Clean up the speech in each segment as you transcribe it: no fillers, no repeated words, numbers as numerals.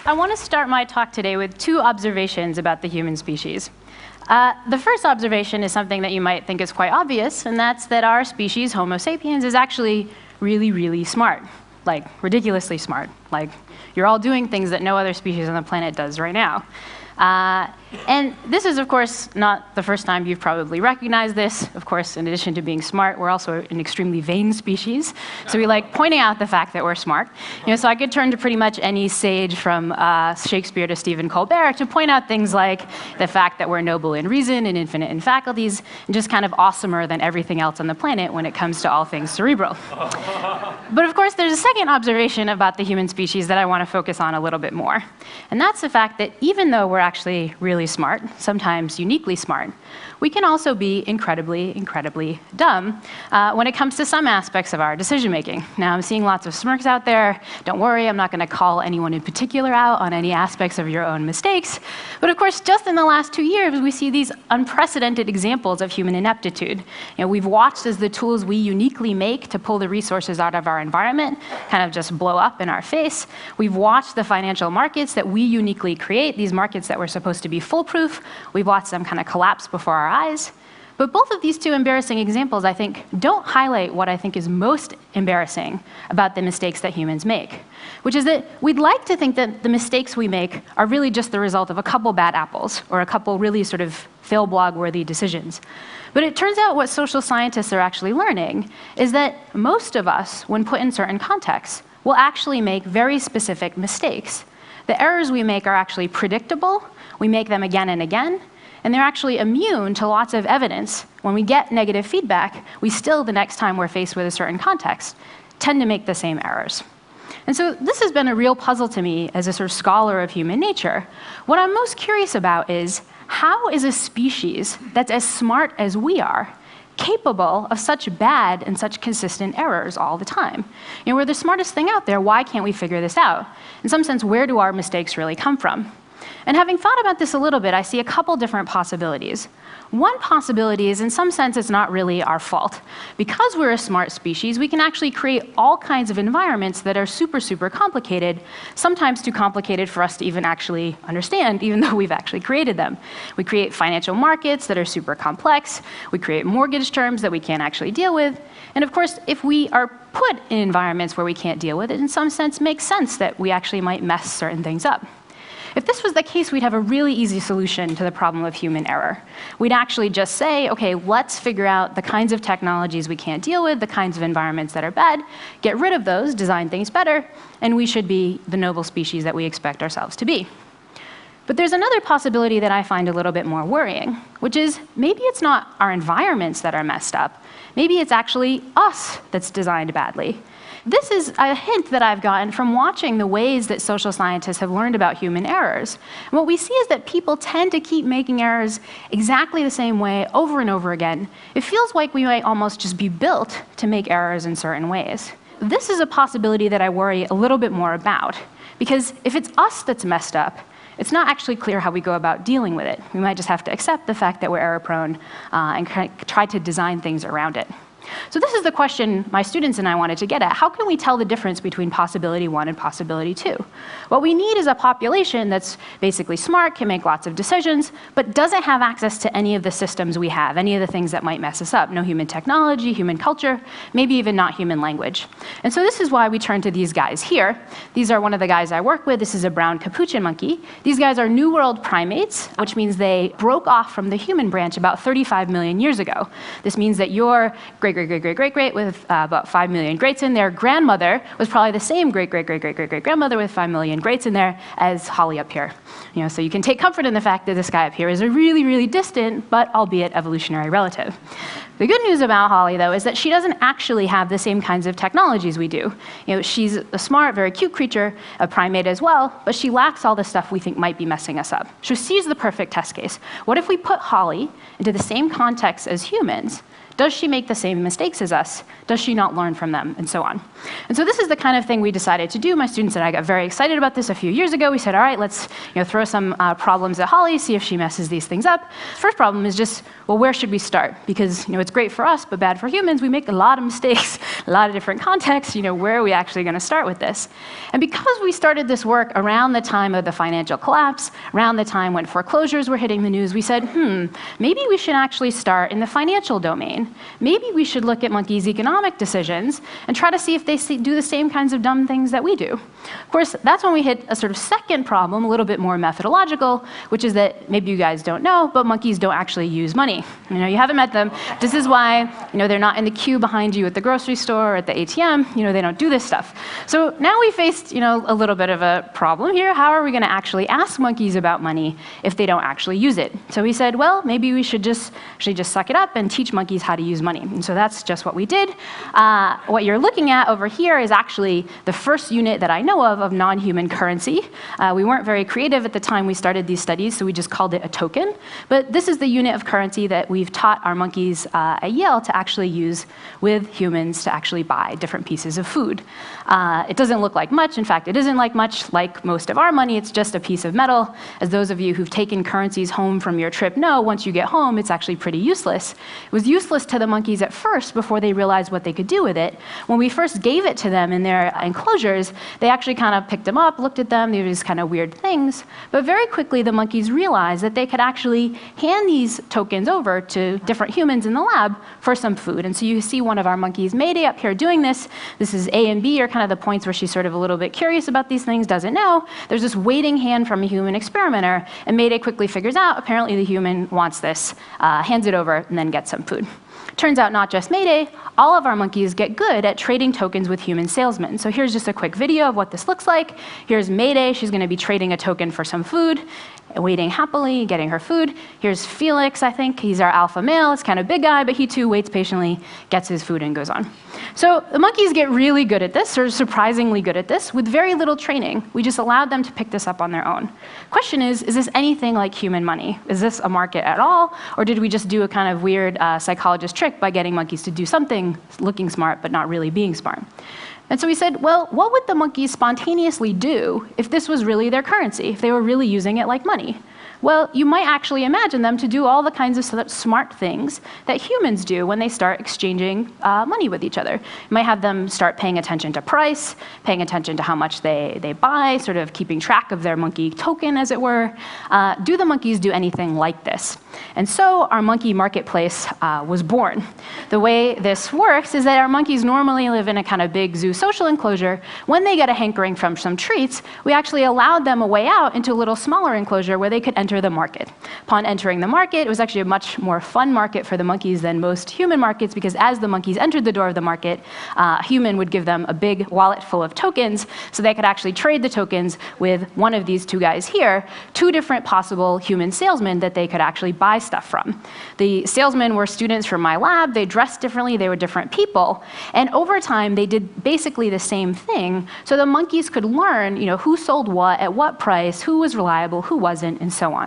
I want to start my talk today with two observations about the human species. The first observation is something that you might think is quite obvious, and that's that our species, Homo sapiens, is actually really, really smart, like ridiculously smart. Like, you're all doing things that no other species on the planet does right now. And this is, of course, not the first time you've probably recognized this. Of course, in addition to being smart, we're also an extremely vain species. So we like pointing out the fact that we're smart. So I could turn to pretty much any sage from Shakespeare to Stephen Colbert to point out things like the fact that we're noble in reason and infinite in faculties, and just kind of awesomer than everything else on the planet when it comes to all things cerebral. But of course, there's a second observation about the human species that I want to focus on a little bit more. And that's the fact that even though we're actually really smart, sometimes uniquely smart, we can also be incredibly, incredibly dumb when it comes to some aspects of our decision-making. Now, I'm seeing lots of smirks out there. Don't worry, I'm not going to call anyone in particular out on any aspects of your own mistakes. But of course, just in the last 2 years, we see these unprecedented examples of human ineptitude. We've watched as the tools we uniquely make to pull the resources out of our environment kind of just blow up in our face. We've watched the financial markets that we uniquely create, these markets that were supposed to be foolproof. We've watched them kind of collapse before our eyes. But both of these two embarrassing examples, I think, don't highlight what I think is most embarrassing about the mistakes that humans make, which is that we'd like to think that the mistakes we make are really just the result of a couple bad apples or a couple really sort of fail blog-worthy decisions. But it turns out what social scientists are actually learning is that most of us, when put in certain contexts, will actually make very specific mistakes. The errors we make are actually predictable. We make them again and again. And they're actually immune to lots of evidence. When we get negative feedback, we still, the next time we're faced with a certain context, tend to make the same errors. And so this has been a real puzzle to me as a sort of scholar of human nature. What I'm most curious about is, how is a species that's as smart as we are capable of such bad and such consistent errors all the time? We're the smartest thing out there. Why can't we figure this out? In some sense, where do our mistakes really come from? And having thought about this a little bit, I see a couple different possibilities. One possibility is, in some sense, it's not really our fault. Because we're a smart species, we can actually create all kinds of environments that are super, super complicated, sometimes too complicated for us to even actually understand, even though we've actually created them. We create financial markets that are super complex. We create mortgage terms that we can't actually deal with. And of course, if we are put in environments where we can't deal with it, in some sense, makes sense that we actually might mess certain things up. If this was the case, we'd have a really easy solution to the problem of human error. We'd actually just say, okay, let's figure out the kinds of technologies we can't deal with, the kinds of environments that are bad, get rid of those, design things better, and we should be the noble species that we expect ourselves to be. But there's another possibility that I find a little bit more worrying, which is maybe it's not our environments that are messed up. Maybe it's actually us that's designed badly. This is a hint that I've gotten from watching the ways that social scientists have learned about human errors. And what we see is that people tend to keep making errors exactly the same way over and over again. It feels like we might almost just be built to make errors in certain ways. This is a possibility that I worry a little bit more about, because if it's us that's messed up, it's not actually clear how we go about dealing with it. We might just have to accept the fact that we're error-prone and try to design things around it. So this is the question my students and I wanted to get at. How can we tell the difference between possibility 1 and possibility 2? What we need is a population that's basically smart, can make lots of decisions, but doesn't have access to any of the systems we have, any of the things that might mess us up. No human technology, human culture, maybe even not human language. And so this is why we turn to these guys here. These are one of the guys I work with. This is a brown capuchin monkey. These guys are New World primates, which means they broke off from the human branch about 35 million years ago. This means that your great-great-great-great-great with about 5 million greats in there. Grandmother was probably the same great-great-great-great-great-grandmother with 5 million greats in there as Holly up here. So you can take comfort in the fact that this guy up here is a really, really distant, but albeit evolutionary relative. The good news about Holly, though, is that she doesn't actually have the same kinds of technologies we do. She's a smart, very cute creature, a primate as well, but she lacks all the stuff we think might be messing us up. So she's the perfect test case. What if we put Holly into the same context as humans, Does she make the same mistakes as us? Does she not learn from them? And so on. And so this is the kind of thing we decided to do. My students and I got very excited about this a few years ago. We said, all right, let's throw some problems at Holly, see if she messes these things up. First problem is just, well, where should we start? Because it's great for us, but bad for humans. We make a lot of mistakes, a lot of different contexts. Where are we actually going to start with this? And because we started this work around the time of the financial collapse, around the time when foreclosures were hitting the news, we said, maybe we should actually start in the financial domain. Maybe we should look at monkeys' economic decisions and try to see if they do the same kinds of dumb things that we do. Of course, that's when we hit a sort of second problem, a little bit more methodological, which is that maybe you guys don't know, but monkeys don't actually use money. You haven't met them. This is why they're not in the queue behind you at the grocery store or at the ATM. They don't do this stuff. So now we faced a little bit of a problem here. How are we going to actually ask monkeys about money if they don't actually use it? So we said, well, maybe we should just suck it up and teach monkeys how to use money. And so that's just what we did. What you're looking at over here is actually the first unit that I know of non-human currency. We weren't very creative at the time we started these studies, so we just called it a token. But this is the unit of currency that we've taught our monkeys at Yale to actually use with humans to actually buy different pieces of food. It doesn't look like much. In fact, it isn't like much like most of our money. It's just a piece of metal. As those of you who've taken currencies home from your trip know, once you get home, it's actually pretty useless. It was useless to the monkeys at first before they realized what they could do with it. When we first gave it to them in their enclosures, they actually kind of picked them up, looked at them, they were these kind of weird things. But very quickly, the monkeys realized that they could actually hand these tokens over to different humans in the lab for some food. And so you see one of our monkeys, Mayday, up here doing this. This is A and B are kind of the points where she's sort of a little bit curious about these things, doesn't know. There's this waiting hand from a human experimenter, and Mayday quickly figures out, apparently the human wants this, hands it over, and then gets some food. Turns out not just Mayday, all of our monkeys get good at trading tokens with human salesmen. So here's just a quick video of what this looks like. Here's Mayday. She's going to be trading a token for some food, waiting happily, getting her food. Here's Felix, I think. He's our alpha male. It's kind of big guy, but he too waits patiently, gets his food, and goes on. So the monkeys get really good at this, or surprisingly good at this, with very little training. We just allowed them to pick this up on their own. Question is this anything like human money? Is this a market at all? Or did we just do a kind of weird psychologist trick by getting monkeys to do something looking smart, but not really being smart? And so we said, well, what would the monkeys spontaneously do if this was really their currency, if they were really using it like money? Well, you might actually imagine them to do all the kinds of smart things that humans do when they start exchanging money with each other. You might have them start paying attention to price, paying attention to how much they buy, sort of keeping track of their monkey token, as it were. Do the monkeys do anything like this? And so our monkey marketplace was born. The way this works is that our monkeys normally live in a kind of big zoo social enclosure. When they get a hankering from some treats, we actually allowed them a way out into a little smaller enclosure where they could enter the market. Upon entering the market, it was actually a much more fun market for the monkeys than most human markets, because as the monkeys entered the door of the market, a human would give them a big wallet full of tokens, so they could actually trade the tokens with one of these two guys here, two different possible human salesmen that they could actually buy stuff from. The salesmen were students from my lab. They dressed differently. They were different people. And over time, they did basically the same thing, so the monkeys could learn who sold what, at what price, who was reliable, who wasn't, and so on.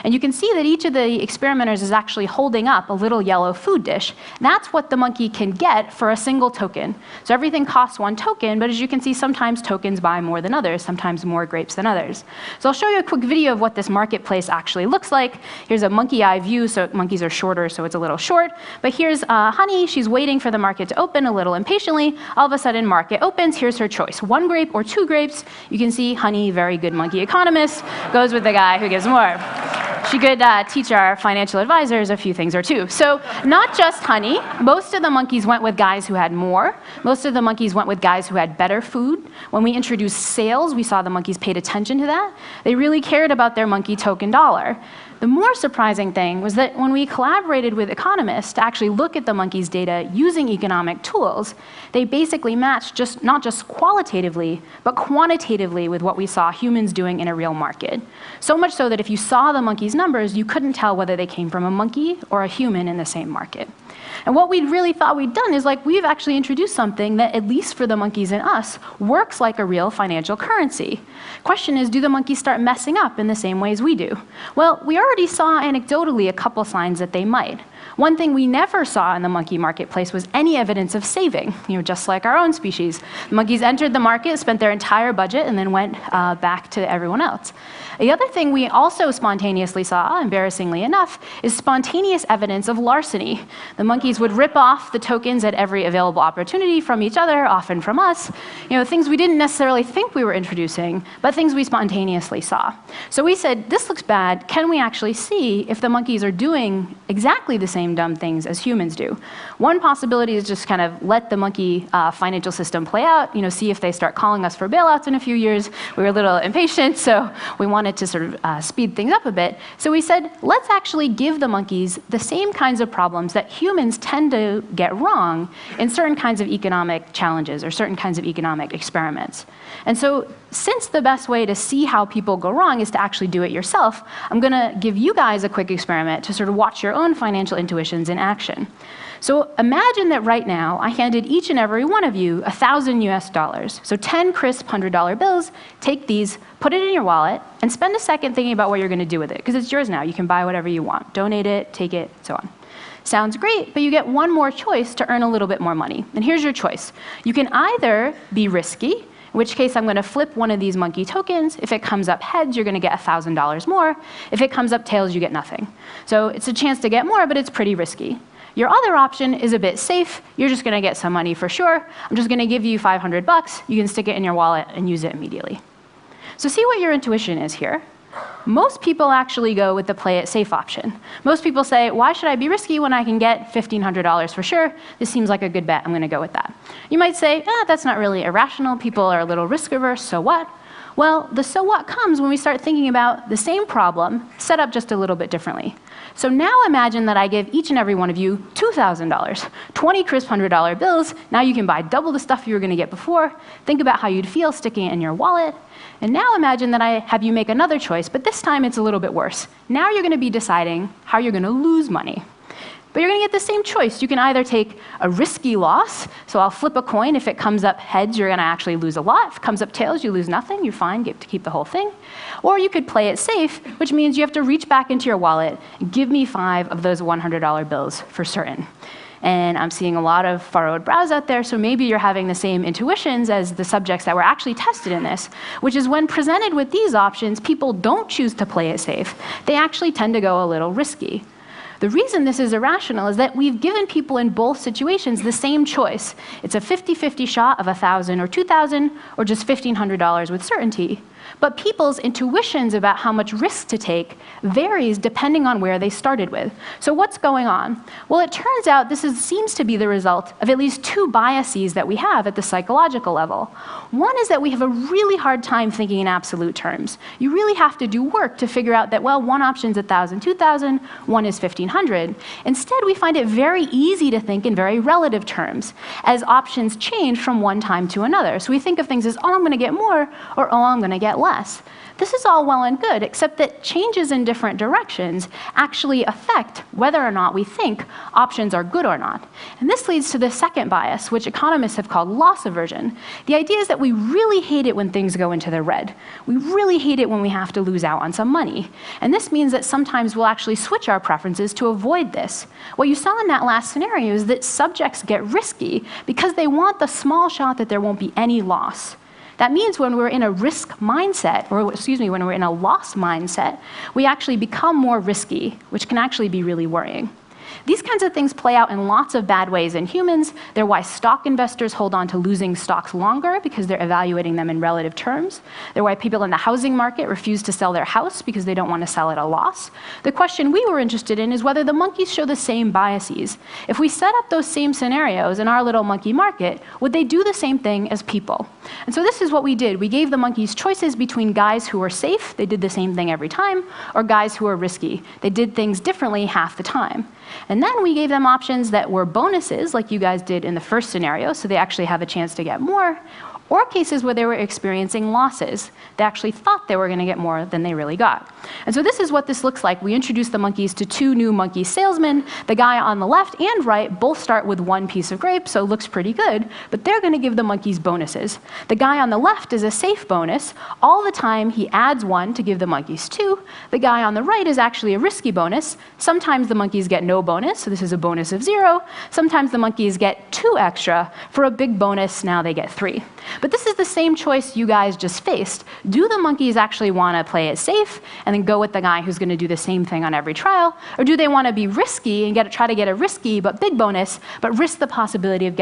And you can see that each of the experimenters is actually holding up a little yellow food dish. That's what the monkey can get for a single token. So everything costs one token, but as you can see, sometimes tokens buy more than others, sometimes more grapes than others. So I'll show you a quick video of what this marketplace actually looks like. Here's a monkey eye view, so monkeys are shorter, so it's a little short. But here's Honey. She's waiting for the market to open a little impatiently. All of a sudden, market opens. Here's her choice: 1 grape or 2 grapes. You can see Honey, very good monkey economist, goes with the guy who gives more. She could teach our financial advisors a few things or two. So not just Honey. Most of the monkeys went with guys who had more. Most of the monkeys went with guys who had better food. When we introduced sales, we saw the monkeys paid attention to that. They really cared about their monkey token dollar. The more surprising thing was that when we collaborated with economists to actually look at the monkeys' data using economic tools, they basically matched not just qualitatively, but quantitatively with what we saw humans doing in a real market. So much so that if you saw the monkeys' numbers, you couldn't tell whether they came from a monkey or a human in the same market. And what we really thought we'd done is we've actually introduced something that, at least for the monkeys and us, works like a real financial currency. Question is, do the monkeys start messing up in the same ways we do? Well, we already saw anecdotally a couple signs that they might. One thing we never saw in the monkey marketplace was any evidence of saving, just like our own species. The monkeys entered the market, spent their entire budget, and then went back to everyone else. The other thing we also spontaneously saw, embarrassingly enough, is spontaneous evidence of larceny. The monkeys would rip off the tokens at every available opportunity from each other, often from us, things we didn't necessarily think we were introducing, but things we spontaneously saw. So we said, this looks bad. Can we actually see if the monkeys are doing exactly the same dumb things as humans do? One possibility is just kind of let the monkey financial system play out, see if they start calling us for bailouts in a few years. We were a little impatient, so we wanted to sort of speed things up a bit. So we said, let's actually give the monkeys the same kinds of problems that humans tend to get wrong in certain kinds of economic challenges or certain kinds of economic experiments. And so since the best way to see how people go wrong is to actually do it yourself, I'm going to give you guys a quick experiment to sort of watch your own financial intuitions in action. So imagine that right now I handed each and every one of you $1,000 US. So 10 crisp $100 bills. Take these, put it in your wallet, and spend a second thinking about what you're going to do with it, because it's yours now. You can buy whatever you want. Donate it, take it, so on. Sounds great, but you get one more choice to earn a little bit more money. And here's your choice. You can either be risky, in which case I'm going to flip one of these monkey tokens. If it comes up heads, you're going to get $1,000 more. If it comes up tails, you get nothing. So it's a chance to get more, but it's pretty risky. Your other option is a bit safe. You're just going to get some money for sure. I'm just going to give you $500. You can stick it in your wallet and use it immediately. So see what your intuition is here. Most people actually go with the play it safe option. Most people say, why should I be risky when I can get $1,500 for sure? This seems like a good bet. I'm going to go with that. You might say, that's not really irrational. People are a little risk averse, so what? Well, the so what comes when we start thinking about the same problem set up just a little bit differently. So now imagine that I give each and every one of you $2,000, 20 crisp $100 bills. Now you can buy double the stuff you were going to get before. Think about how you'd feel sticking it in your wallet. And now imagine that I have you make another choice, but this time it's a little bit worse. Now you're going to be deciding how you're going to lose money. But you're going to get the same choice. You can either take a risky loss, so I'll flip a coin. If it comes up heads, you're going to actually lose a lot. If it comes up tails, you lose nothing. You're fine, get to keep the whole thing. Or you could play it safe, which means you have to reach back into your wallet and give me 5 of those $100 bills for certain. And I'm seeing a lot of furrowed brows out there, so maybe you're having the same intuitions as the subjects that were actually tested in this, which is when presented with these options, people don't choose to play it safe. They actually tend to go a little risky. The reason this is irrational is that we've given people in both situations the same choice. It's a 50-50 shot of $1,000 or $2,000, or just $1,500 with certainty. But people's intuitions about how much risk to take varies depending on where they started with. So what's going on? Well, it turns out this seems to be the result of at least 2 biases that we have at the psychological level. One is that we have a really hard time thinking in absolute terms. You really have to do work to figure out that, well, one option's $1,000, $2,000, one is $1,500. Instead, we find it very easy to think in very relative terms, as options change from one time to another. So we think of things as, oh, I'm going to get more, or oh, I'm going to get less. This is all well and good, except that changes in different directions actually affect whether or not we think options are good or not. And this leads to the second bias, which economists have called loss aversion. The idea is that we really hate it when things go into the red. We really hate it when we have to lose out on some money. And this means that sometimes we'll actually switch our preferences to avoid this. What you saw in that last scenario is that subjects get risky because they want the small shot that there won't be any loss. That means when we're in a risk mindset, or when we're in a loss mindset, we actually become more risky, which can actually be really worrying. These kinds of things play out in lots of bad ways in humans. They're why stock investors hold on to losing stocks longer, because they're evaluating them in relative terms. They're why people in the housing market refuse to sell their house, because they don't want to sell at a loss. The question we were interested in is whether the monkeys show the same biases. If we set up those same scenarios in our little monkey market, would they do the same thing as people? And so this is what we did. We gave the monkeys choices between guys who were safe, they did the same thing every time, or guys who were risky. They did things differently half the time. And then we gave them options that were bonuses, like you guys did in the first scenario, so they actually have a chance to get more, or cases where they were experiencing losses. They actually thought they were going to get more than they really got. And so this is what this looks like. We introduced the monkeys to 2 new monkey salesmen. The guy on the left and right both start with 1 piece of grape, so it looks pretty good, but they're going to give the monkeys bonuses. The guy on the left is a safe bonus. All the time he adds 1 to give the monkeys 2. The guy on the right is actually a risky bonus. Sometimes the monkeys get no bonus, so this is a bonus of 0. Sometimes the monkeys get 2 extra. For a big bonus, now they get 3. But this is the same choice you guys just faced. Do the monkeys actually want to play it safe and then go with the guy who's going to do the same thing on every trial? Or do they want to be risky and try to get a risky but big bonus, but risk the possibility of getting